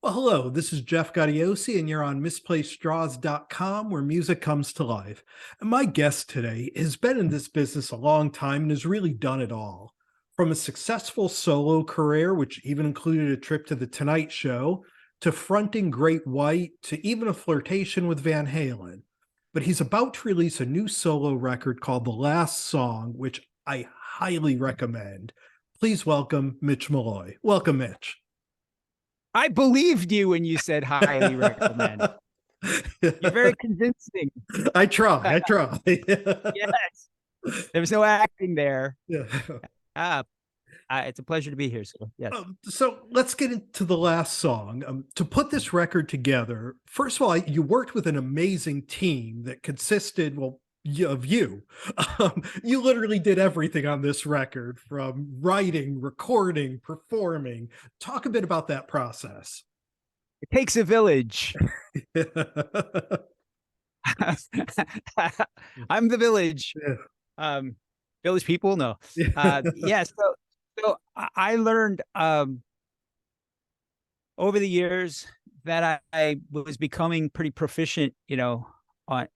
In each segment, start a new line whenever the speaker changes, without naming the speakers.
Well, hello, this is Jeff Gaudiosi, and you're on misplacedstraws.com where music comes to life. And my guest today has been in this business a long time and has really done it all. From a successful solo career, which even included a trip to the Tonight Show, to fronting Great White, to even a flirtation with Van Halen. But he's about to release a new solo record called The Last Song, which I highly recommend. Please welcome Mitch Malloy. Welcome, Mitch.
I believed you when you said highly recommend. You're very convincing.
I try.
Yes. There was no acting there.
Yeah.
It's a pleasure to be here. So, yes.
So let's get into The Last Song. To put this record together, first of all, you worked with an amazing team that consisted, well, of you. You literally did everything on this record, from writing, recording, performing. Talk a bit about that process.
It takes a village. I'm the village.
Yeah.
Village people? No. Yeah. So I learned over the years that I was becoming pretty proficient, on,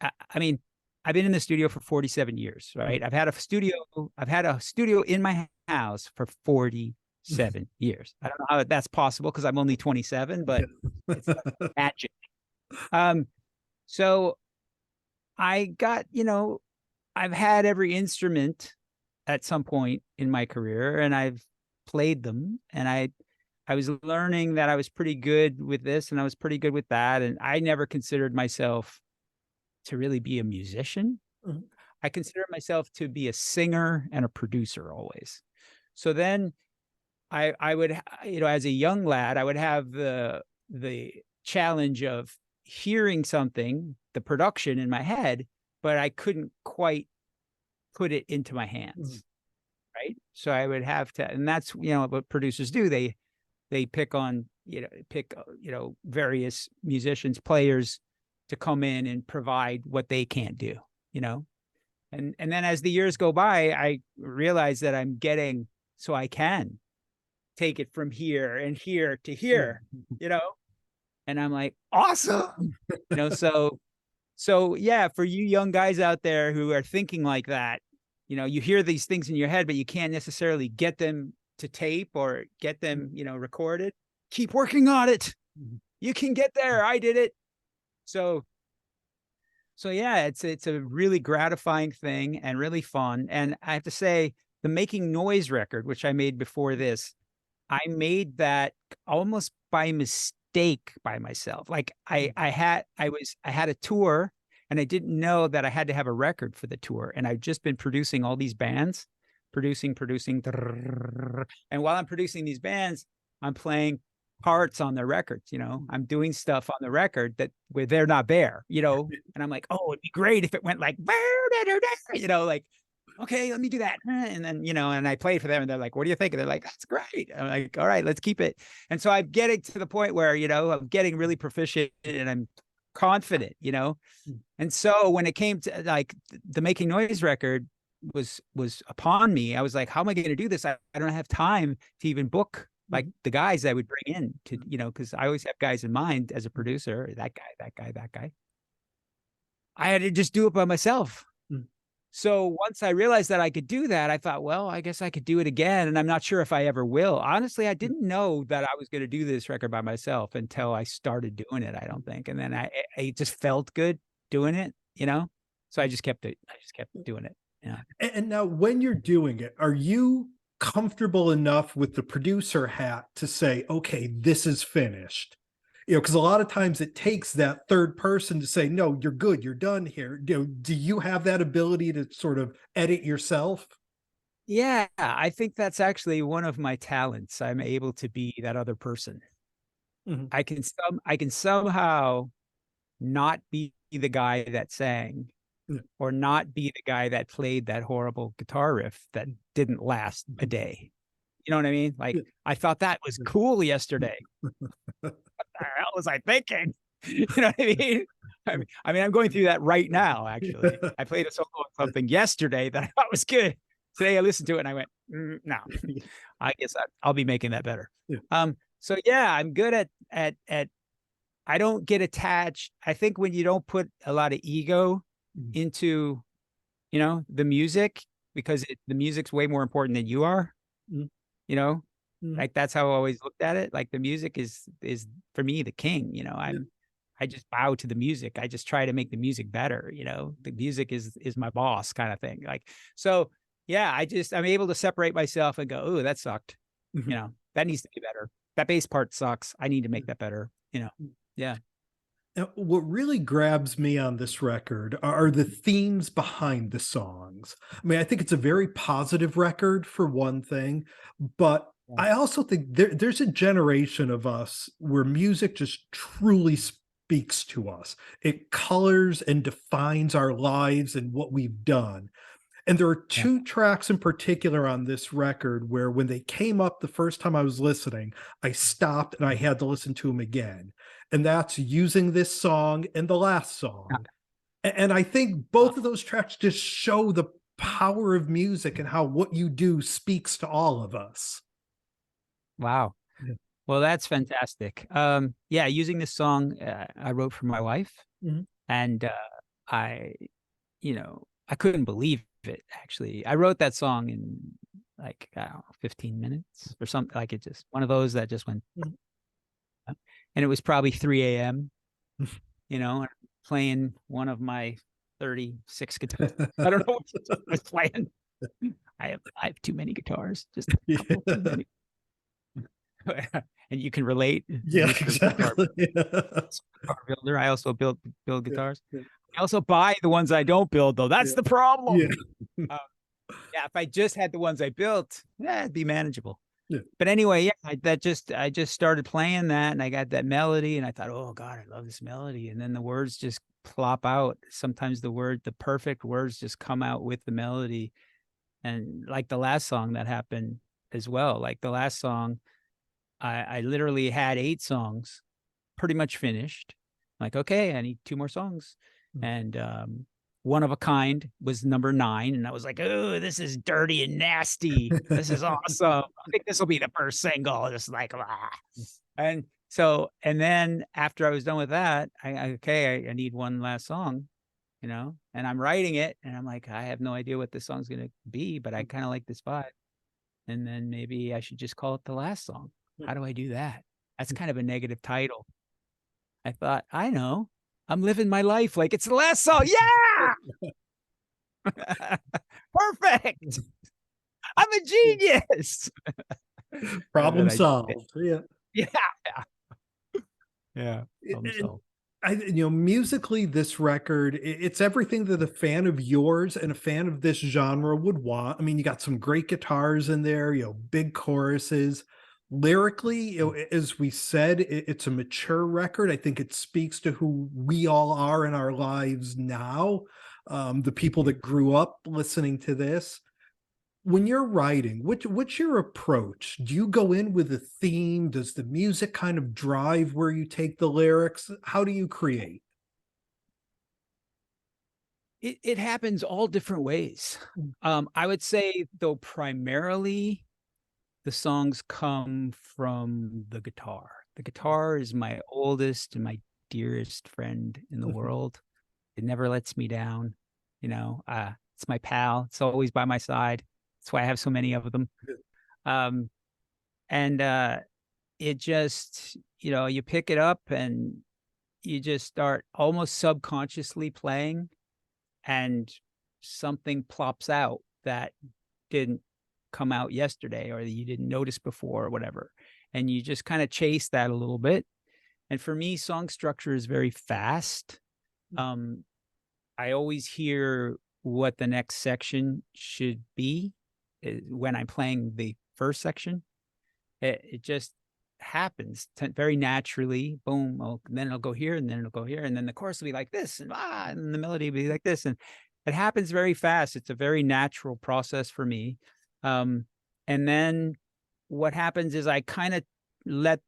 I've been in the studio for 47 years, right? I've had a studio in my house for 47 years. I don't know how that's possible because I'm only 27, but it's magic. So I got, I've had every instrument at some point in my career, and I've played them, and I was learning that I was pretty good with this and I was pretty good with that. And I never considered myself to really be a musician.
Mm-hmm.
I consider myself to be a singer and a producer always. So then I would, as a young lad, I would have the challenge of hearing something, the production in my head, but I couldn't quite put it into my hands. Mm-hmm. Right. So I would have to, and that's, what producers do. They pick on, various musicians, players, to come in and provide what they can't do, and then as the years go by, I realize that I'm getting, so I can take it from here and here to here, and I'm like, awesome, so yeah, for you young guys out there who are thinking like that, you hear these things in your head, but you can't necessarily get them to tape or get them, recorded. Keep working on it. You can get there. I did it. So yeah, it's a really gratifying thing and really fun. And I have to say, the Making Noise record, which I made before this, I made that almost by mistake by myself. Like I had a tour, and I didn't know that I had to have a record for the tour. And I've just been producing all these bands, producing. And while I'm producing these bands, I'm playing parts on their records, I'm doing stuff on the record where they're not there, and I'm like, oh, it'd be great if it went like, like, okay, let me do that. And then, and I played for them, and they're like, what do you think? And they're like, that's great. I'm like, all right, let's keep it. And so I'm getting to the point where, I'm getting really proficient and I'm confident, And so when it came to like the Making Noise record was upon me, I was like, how am I going to do this? I don't have time to even book like the guys I would bring in to, because I always have guys in mind as a producer, that guy. I had to just do it by myself. Mm. So once I realized that I could do that, I thought, well, I guess I could do it again. And I'm not sure if I ever will. Honestly, I didn't know that I was going to do this record by myself until I started doing it, I don't think. And then I just felt good doing it, so I just kept doing it. Yeah.
And now when you're doing it, are you comfortable enough with the producer hat to say, okay, this is finished? Because a lot of times it takes that third person to say, no, you're good, you're done here. Do you have that ability to sort of edit yourself?
Yeah, I think that's actually one of my talents. I'm able to be that other person. Mm-hmm. I can somehow not be the guy that sang, or not be the guy that played that horrible guitar riff that didn't last a day. You know what I mean? Like, I thought that was cool yesterday. What the hell was I thinking? You know what I mean? I mean, I'm going through that right now, actually. I played a solo on something yesterday that I thought was good. Today I listened to it and I went, no, I guess I'll be making that better. Yeah. So yeah, I'm good at I don't get attached. I think when you don't put a lot of ego into, the music, because the music's way more important than you are,
Mm,
you know,
mm,
like that's how I always looked at it. Like the music is for me the king,
yeah.
I just bow to the music. I just try to make the music better, the music is my boss kind of thing. Like, so yeah, I'm able to separate myself and go, oh, that sucked.
Mhm.
That needs to be better. That bass part sucks. I need to make that better. Yeah.
Now, what really grabs me on this record are the themes behind the songs. I mean, I think it's a very positive record for one thing, but
Yeah.
I also think there's a generation of us where music just truly speaks to us. It colors and defines our lives and what we've done. And there are
Yeah.
two tracks in particular on this record where when they came up the first time I was listening, I stopped and I had to listen to them again. And that's Using This Song and the last song. And I think both of those tracks just show the power of music and how what you do speaks to all of us.
Wow.
Yeah.
Well, that's fantastic. Yeah, using this song, I wrote for my wife,
Mhm.
and I, I couldn't believe it. Actually, I wrote that song in like, I don't know, 15 minutes or something. Like, it just one of those that just went,
Mhm.
and it was probably 3 a.m. And playing one of my 36 guitars. I don't know what I was playing. I have too many guitars, just a couple too many. And you can relate,
Yeah,
Mr. Guitar,
exactly.
guitar builder. I also build
Yeah,
guitars.
yeah,
I also buy the ones I don't build, though. That's
yeah,
the problem.
yeah.
Uh, yeah, if I just had the ones I built, it'd be manageable.
Yeah.
But anyway, yeah, I just started playing that, and I got that melody, and I thought, oh God, I love this melody. And then the words just plop out. Sometimes the perfect words just come out with the melody. And like the last song that happened as well. Like the last song, I literally had 8 songs pretty much finished. Like, okay, I need 2 more songs.
Mm.
And One of a Kind was number 9. And I was like, oh, this is dirty and nasty. This is awesome. I think this will be the first single. Just like, ah. And so, and then after I was done with that, I need one last song, and I'm writing it. And I'm like, I have no idea what this song's going to be, but I kind of like this vibe. And then maybe I should just call it the last song. How do I do that? That's kind of a negative title. I thought, I know. I'm living my life like it's the last song. Yeah. Perfect. I'm a genius. And then
Problem
I just did.
solved. Yeah.
Yeah. Yeah.
And
So
musically, this record, it's everything that a fan of yours and a fan of this genre would want. I mean, you got some great guitars in there, big choruses. Lyrically, as we said, it's a mature record. I think it speaks to who we all are in our lives now. The people that grew up listening to this. When you're writing, what's your approach? Do you go in with a theme? Does the music kind of drive where you take the lyrics? How do you create?
it happens all different ways. I would say, though, primarily the songs come from the guitar. The guitar is my oldest and my dearest friend in the world. It never lets me down. It's my pal. It's always by my side. That's why I have so many of them. Um, and It just, you pick it up and you just start almost subconsciously playing, and something plops out that didn't come out yesterday or that you didn't notice before or whatever. And you just kind of chase that a little bit. And for me, song structure is very fast. Um, I always hear what the next section should be when I'm playing the first section. It just happens very naturally. Boom. Oh, and then it'll go here, and then it'll go here, and then the chorus will be like this, and the melody will be like this, and it happens very fast. It's a very natural process for me. And then what happens is I kind of let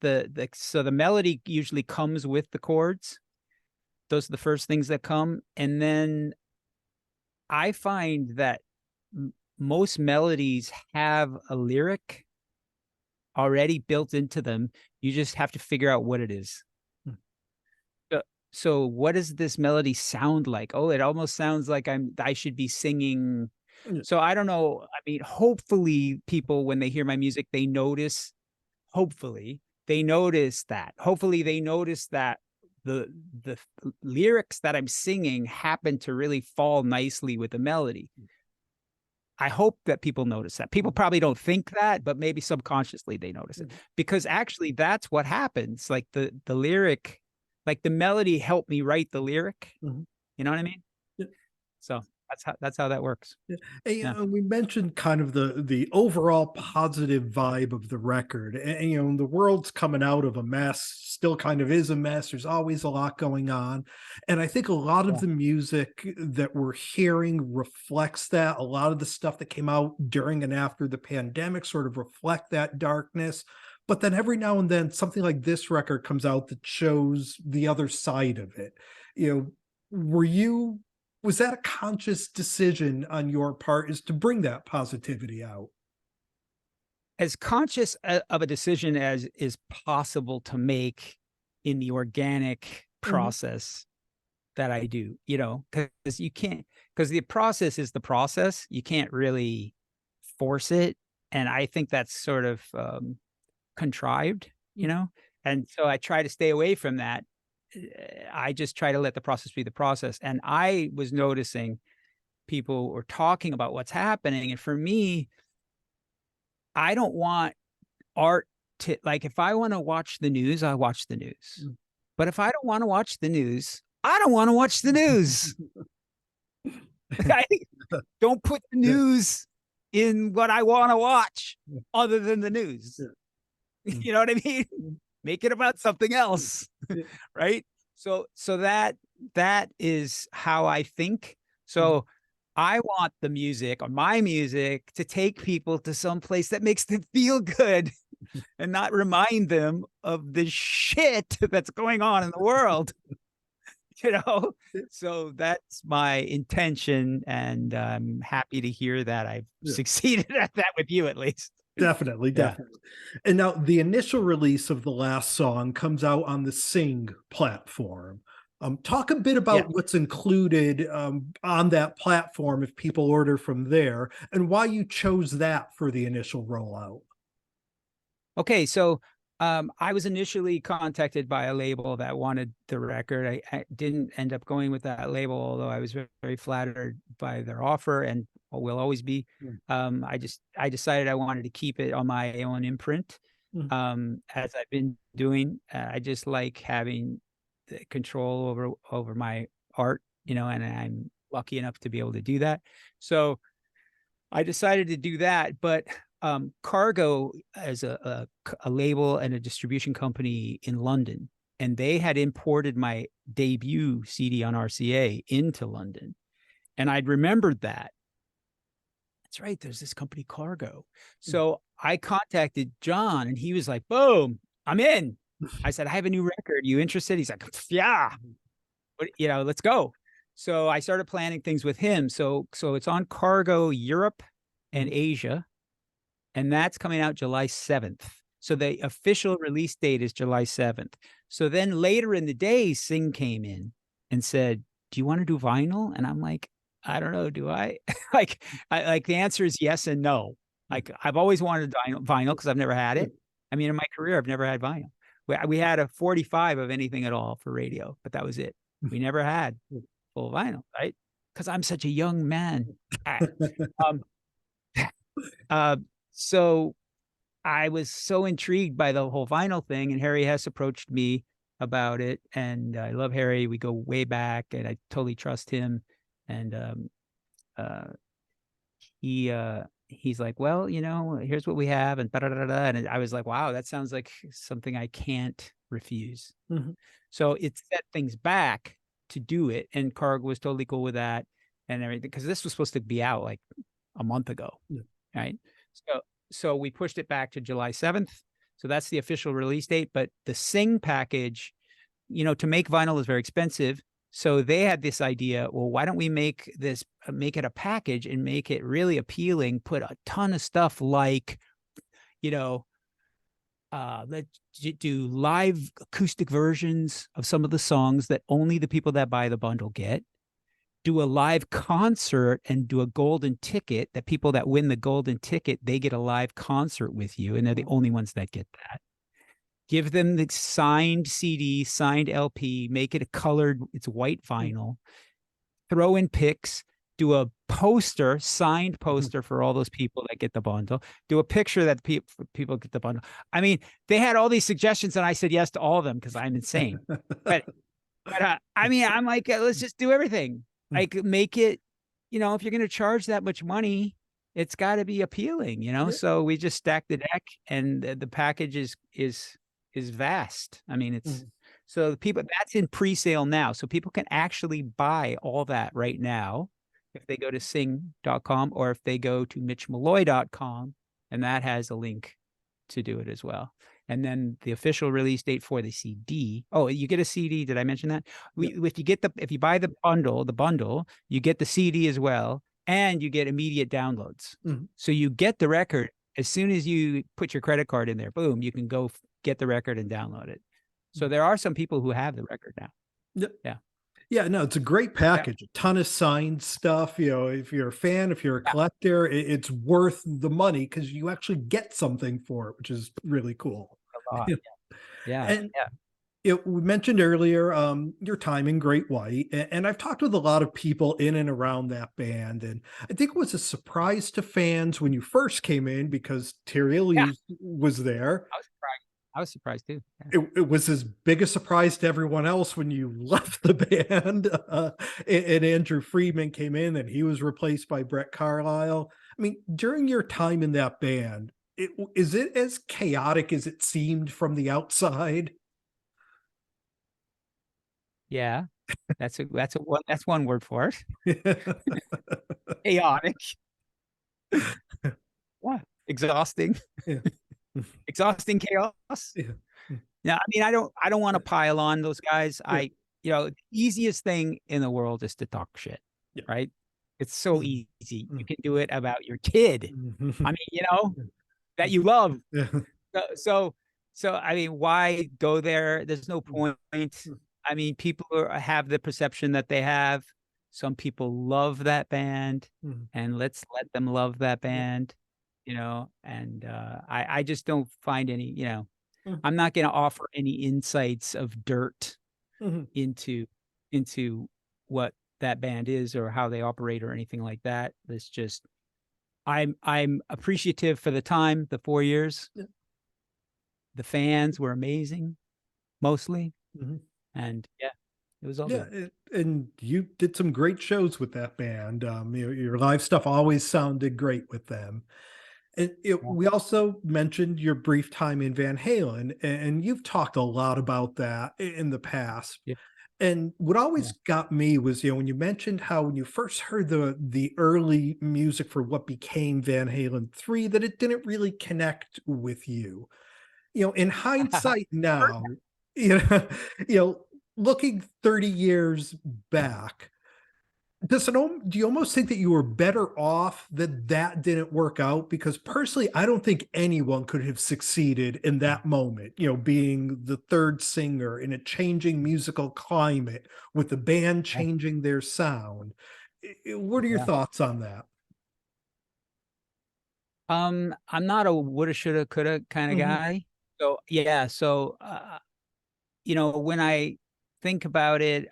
so the melody usually comes with the chords. Those are the first things that come, and then I find that most melodies have a lyric already built into them. You just have to figure out what it is. So what does this melody sound like? Oh, it almost sounds like I should be singing. So I don't know. I mean, hopefully people, when they hear my music, they notice, hopefully they notice that. Hopefully they notice that the lyrics that I'm singing happen to really fall nicely with the melody. I hope that people notice that. People probably don't think that, but maybe subconsciously they notice it, because actually that's what happens. Like the lyric, like the melody helped me write the lyric. You know what I mean?
Yeah.
So that's how that works.
Yeah. And, we mentioned kind of the overall positive vibe of the record. And the world's coming out of a mess, still kind of is a mess. There's always a lot going on. And I think a lot of the music that we're hearing reflects that. A lot of the stuff that came out during and after the pandemic sort of reflect that darkness. But then every now and then something like this record comes out that shows the other side of it. Was that a conscious decision on your part, is to bring that positivity out?
As conscious of a decision as is possible to make in the organic process that I do, because you can't, because the process is the process. You can't really force it. And I think that's sort of contrived, and so I try to stay away from that. I just try to let the process be the process. And I was noticing people were talking about what's happening. And for me, I don't want art to, like, if I want to watch the news, I watch the news. But if I don't want to watch the news, I don't want to watch the news. I don't put the news in what I want to watch other than the news. You know what I mean? Make it about something else. Right. So that is how I think. So I want the music, or my music, to take people to some place that makes them feel good and not remind them of the shit that's going on in the world. So that's my intention, and I'm happy to hear that I've succeeded at that with you, at least.
Definitely. And now the initial release of the last song comes out on the Sing platform. Talk a bit about what's included on that platform if people order from there, and why you chose that for the initial rollout.
Okay, so I was initially contacted by a label that wanted the record. I didn't end up going with that label, although I was very, very flattered by their offer, and will always be. I decided I wanted to keep it on my own imprint, as I've been doing. I just like having the control over my art, and I'm lucky enough to be able to do that. So I decided to do that, but Cargo as a label and a distribution company in London, and they had imported my debut CD on RCA into London, and I'd remembered that. That's right, there's this company Cargo. So I contacted John, and he was like, boom, I'm in. I said, I have a new record. You interested? He's like, yeah, but, let's go. So I started planning things with him. So it's on Cargo Europe and Asia, and that's coming out July 7th. So the official release date is July 7th. So then later in the day, Sing came in and said, do you want to do vinyl? And I'm like, I don't know. Do I? like the answer is yes and no. Like, I've always wanted vinyl because I've never had it. I mean, in my career, I've never had vinyl. We had a 45 of anything at all for radio, but that was it. We never had full vinyl, right? Because I'm such a young man. So I was so intrigued by the whole vinyl thing, and Harry Hess approached me about it, and I love Harry. We go way back, and I totally trust him. And he's like, well, here's what we have, and da-da-da-da. And I was like, wow, that sounds like something I can't refuse. So it set things back to do it, and Cargo was totally cool with that and everything, because this was supposed to be out like a month ago, right? So we pushed it back to July 7th. So that's the official release date. But the Sing package, to make vinyl is very expensive. So they had this idea, well, why don't we make it a package and make it really appealing, put a ton of stuff like, let's do live acoustic versions of some of the songs that only the people that buy the bundle get. Do a live concert and do a golden ticket that people that win the golden ticket, they get a live concert with you, and they're the only ones that get that. Give them the signed CD, signed LP, make it a colored, it's white vinyl, throw in pics, do a poster, signed poster for all those people that get the bundle, do a picture that people get the bundle. I mean, they had all these suggestions and I said yes to all of them because I'm insane. But I mean, I'm like, let's just do everything. Like, make it, if you're going to charge that much money, it's got to be appealing,
Yeah.
So we just stacked the deck, and the package is vast. I mean, it's so people, that's in pre-sale now, so people can actually buy all that right now if they go to sing.com or if they go to mitchmalloy.com, and that has a link to do it as well. And then the official release date for the CD. Oh, you get a CD. Did I mention that? If you buy the bundle, you get the CD as well, and you get immediate downloads. So you get the record as soon as you put your credit card in there. Boom, you can go get the record and download it. So there are some people who have the record now.
Yeah, no, it's a great package. A ton of signed stuff. If you're a fan, if you're a collector, it's worth the money because you actually get something for it, which is really cool. And we mentioned earlier your time in Great White, and I've talked with a lot of people in and around that band, and I think it was a surprise to fans when you first came in because Terry Lee was there.
I was surprised too.
It was as big a surprise to everyone else when you left the band, and Andrew Friedman came in and he was replaced by Brett Carlisle. I mean, during your time in that band, is it as chaotic as it seemed from the outside?
Yeah, that's one word for it. Chaotic. What? Exhausting. Exhausting chaos. Yeah, I mean, I don't want to pile on those guys. The easiest thing in the world is to talk shit, right? It's so easy. You can do it about your kid. I mean, that you love. So I mean, why go there? There's no point. I mean, people have the perception that they have. Some people love that band, and let's let them love that band. And I just don't find any, I'm not going to offer any insights of dirt into what that band is or how they operate or anything like that. It's just, I'm appreciative for the time, the 4 years. The fans were amazing, mostly. And it was all good.
And you did some great shows with that band. Your live stuff always sounded great with them. And we also mentioned your brief time in Van Halen, and you've talked a lot about that in the past. And what always got me was, when you mentioned how when you first heard the early music for what became Van Halen 3, that it didn't really connect with you. In hindsight now, looking 30 years back, do you almost think that you were better off that didn't work out? Because personally, I don't think anyone could have succeeded in that moment, being the third singer in a changing musical climate with the band changing their sound. What are your thoughts on that?
I'm not a woulda, shoulda, coulda kind of guy. So, when I think about it,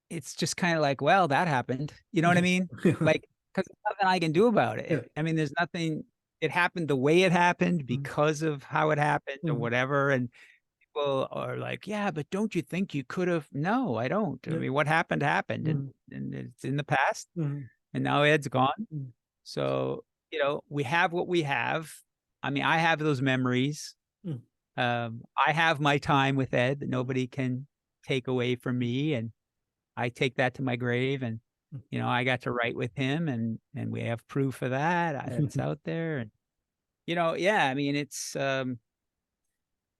it's just kind of like, well, that happened. You know what I mean? Like, because there's nothing I can do about it. I mean, there's nothing. It happened the way it happened because of how it happened or whatever. And people are like, yeah, but don't you think you could have? No, I don't. I mean, what happened, and it's in the past. And now Ed's gone. So, we have what we have. I mean, I have those memories. I have my time with Ed that nobody can take away from me. And I take that to my grave, and I got to write with him, and we have proof of that. It's out there, and I mean, it's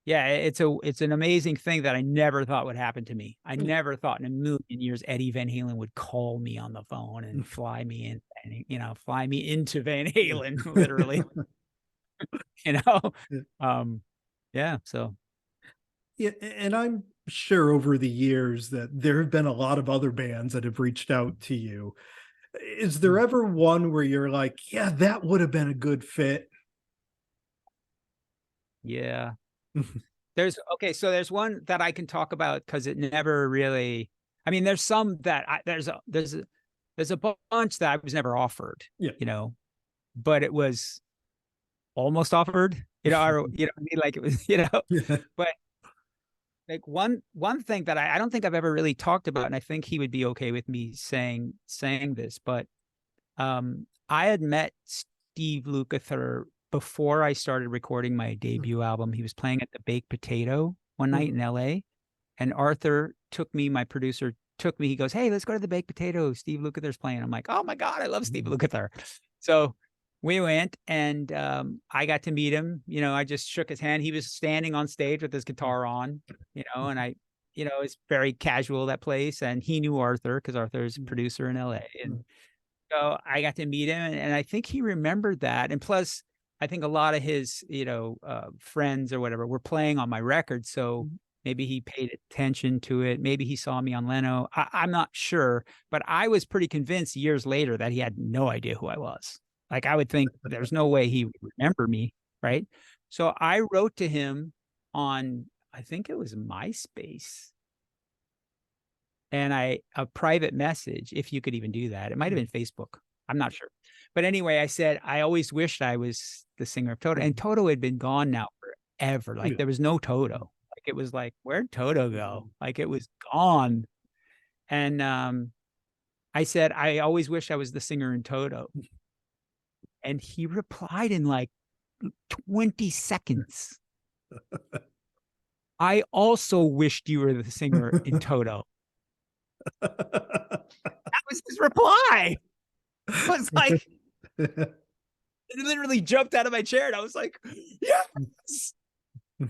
it's an amazing thing that I never thought would happen to me. I never thought in a million years Eddie Van Halen would call me on the phone and fly me in, and fly me into Van Halen, literally. you know?
Yeah.
Yeah. So
Yeah, and I'm sure over the years that there have been a lot of other bands that have reached out to you. Is there ever one where you're like, yeah, that would have been a good fit?
yeah. So there's one that I can talk about because it never really, I mean, there's some that there's a bunch that I was never offered,
Yeah.
you know, but it was almost offered, or, I mean, like it was,
Yeah.
but like one thing that I don't think I've ever really talked about, and I think he would be okay with me saying this, but I had met Steve Lukather before I started recording my debut album. He was playing at the Baked Potato one night in LA, and Arthur took me, my producer took me, he goes, "Hey, let's go to the Baked Potato. Steve Lukather's playing." I'm like, "Oh my God, I love Steve Lukather." So we went, and I got to meet him. I just shook his hand. He was standing on stage with his guitar on, and it's very casual, that place. And he knew Arthur because Arthur is a producer in LA. And so I got to meet him, and I think he remembered that. And plus, I think a lot of his, friends or whatever were playing on my record. So maybe he paid attention to it. Maybe he saw me on Leno. I'm not sure, but I was pretty convinced years later that he had no idea who I was. Like, I would think there's no way he would remember me, right? So I wrote to him on, I think it was MySpace, and a private message, if you could even do that. It might have been Facebook. I'm not sure. But anyway, I said, I always wished I was the singer of Toto. And Toto had been gone now forever. Like, there was no Toto. Like, it was like, where'd Toto go? Like, it was gone. And I said, I always wish I was the singer in Toto. And he replied in like 20 seconds. I also wished you were the singer in Toto. That was his reply. I was like, it literally jumped out of my chair, and I was like, yes.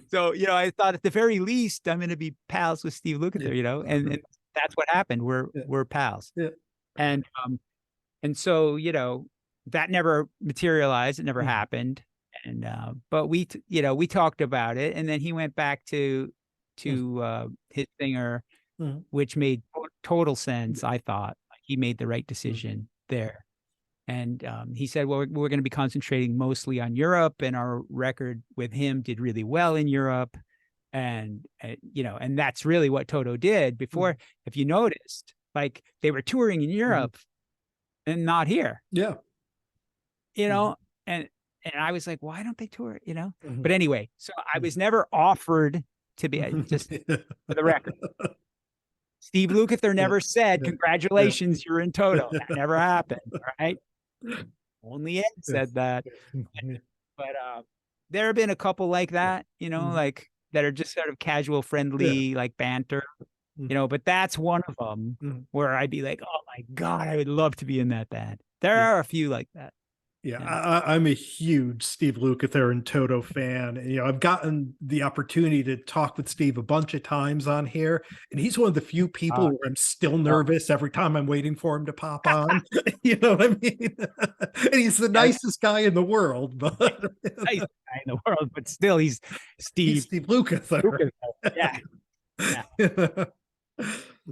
So, I thought at the very least I'm going to be pals with Steve Lukather, and that's what happened. We're pals.
Yeah.
And so, that never materialized. It never happened. And but we talked about it, and then he went back to his singer, which made total sense. I thought he made the right decision there. And he said, well, we're going to be concentrating mostly on Europe, and our record with him did really well in Europe. And that's really what Toto did before. If you noticed, like, they were touring in Europe and not here.
Yeah.
And I was like, why don't they tour? But anyway, so I was never offered to be, just for the record. Steve Lukather never said, congratulations, you're in Toto. That never happened. All right. Only Ed said that. But there have been a couple like that, like, that are just sort of casual, friendly, like banter, but that's one of them where I'd be like, oh my God, I would love to be in that band. There are a few like that.
Yeah, I'm a huge Steve Lukather and Toto fan. And, I've gotten the opportunity to talk with Steve a bunch of times on here, and he's one of the few people where I'm still nervous every time I'm waiting for him to pop on. You know what I mean? And he's the nicest guy in the world, but
nice guy in the world, but still, he's Steve
Lukather.
Yeah.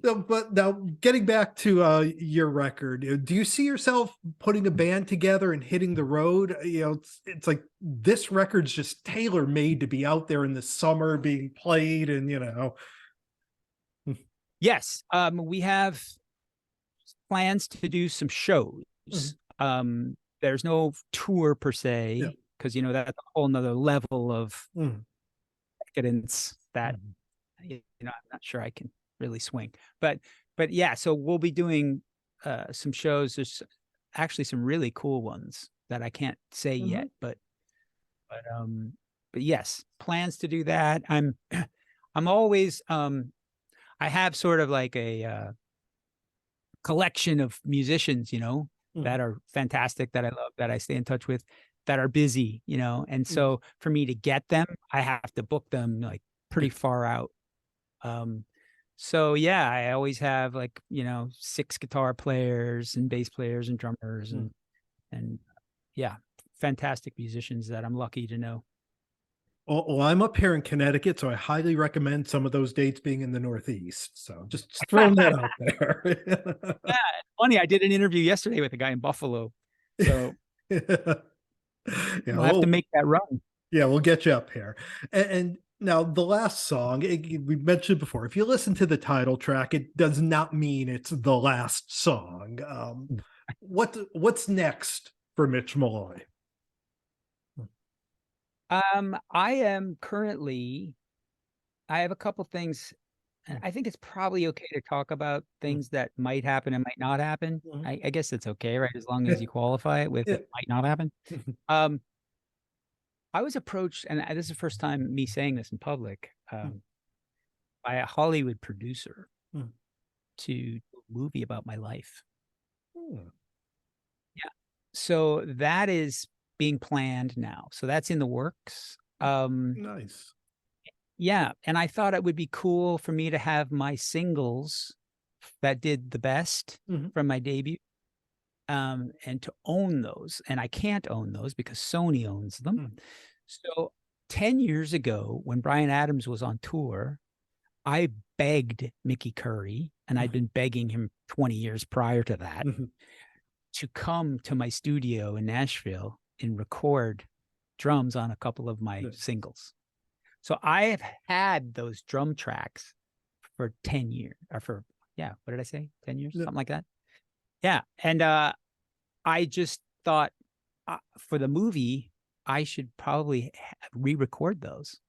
No, but now, getting back to your record, do you see yourself putting a band together and hitting the road? It's like this record's just tailor made to be out there in the summer being played, and
Yes, we have plans to do some shows. There's no tour per se, because that's a whole nother level of decadence that I'm not sure I can really swing, but yeah, so we'll be doing some shows. There's actually some really cool ones that I can't say yet, but yes, plans to do that. I'm always I have sort of like a collection of musicians, that are fantastic, that I love, that I stay in touch with, that are busy, and so for me to get them, I have to book them like pretty far out. So yeah, I always have like, 6 guitar players and bass players and drummers and yeah, fantastic musicians that I'm lucky to know.
Well, I'm up here in Connecticut, so I highly recommend some of those dates being in the Northeast. So just throwing that out there.
Yeah, funny. I did an interview yesterday with a guy in Buffalo, so
Yeah,
we'll have to make that run.
yeah, we'll get you up here. And now the last song, we mentioned before, if you listen to the title track, it does not mean it's the last song. What's next for Mitch Malloy?
I am currently, I have a couple things, and I think it's probably okay to talk about things that might happen and might not happen. I guess it's okay, right? As long as you qualify it with it might not happen. I was approached, and this is the first time me saying this in public, by a Hollywood producer to do a movie about my life. Yeah. So that is being planned now. So that's in the works.
Nice.
Yeah. And I thought it would be cool for me to have my singles that did the best from my debut, and to own those. And I can't own those because Sony owns them. So 10 years ago, when Bryan Adams was on tour, I begged Mickey Curry, and I'd been begging him 20 years prior to that, to come to my studio in Nashville and record drums on a couple of my singles. So I have had those drum tracks for 10 years, or for, what did I say? 10 years, something like that. Yeah. And I just thought for the movie, I should probably re-record those.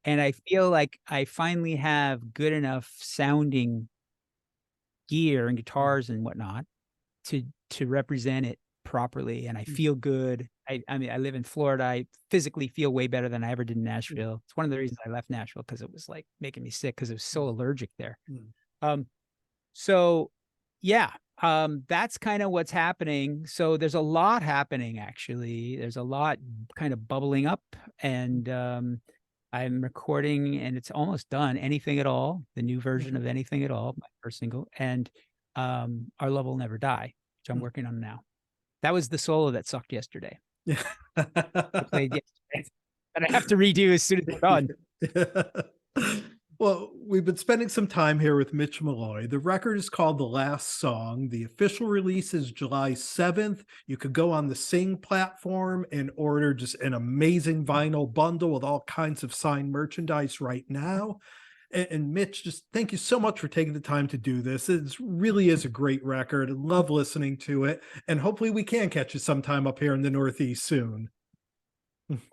And I feel like I finally have good enough sounding gear and guitars and whatnot to represent it properly. And I feel good. I mean, I live in Florida. I physically feel way better than I ever did in Nashville. It's one of the reasons I left Nashville, because it was like making me sick because it was so allergic there. So yeah, that's kind of what's happening. So there's a lot happening, actually. There's a lot kind of bubbling up, and I'm recording, and it's almost done. Anything at All, the new version of Anything at All, my first single, and Our Love Will Never Die, which I'm working on now. That was the solo that sucked yesterday.
Yeah.
I played yesterday, and I have to redo as soon as we're done.
Well, we've been spending some time here with Mitch Malloy. The record is called The Last Song. The official release is July 7th. You could go on the Sing platform and order just an amazing vinyl bundle with all kinds of signed merchandise right now. And Mitch, just thank you so much for taking the time to do this. It really is a great record. I love listening to it. And hopefully we can catch you sometime up here in the Northeast soon.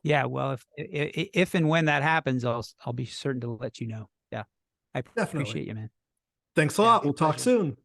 Yeah, well, if and when that happens, I'll be certain to let you know. Yeah, I appreciate you, man.
Thanks a lot. We'll talk soon.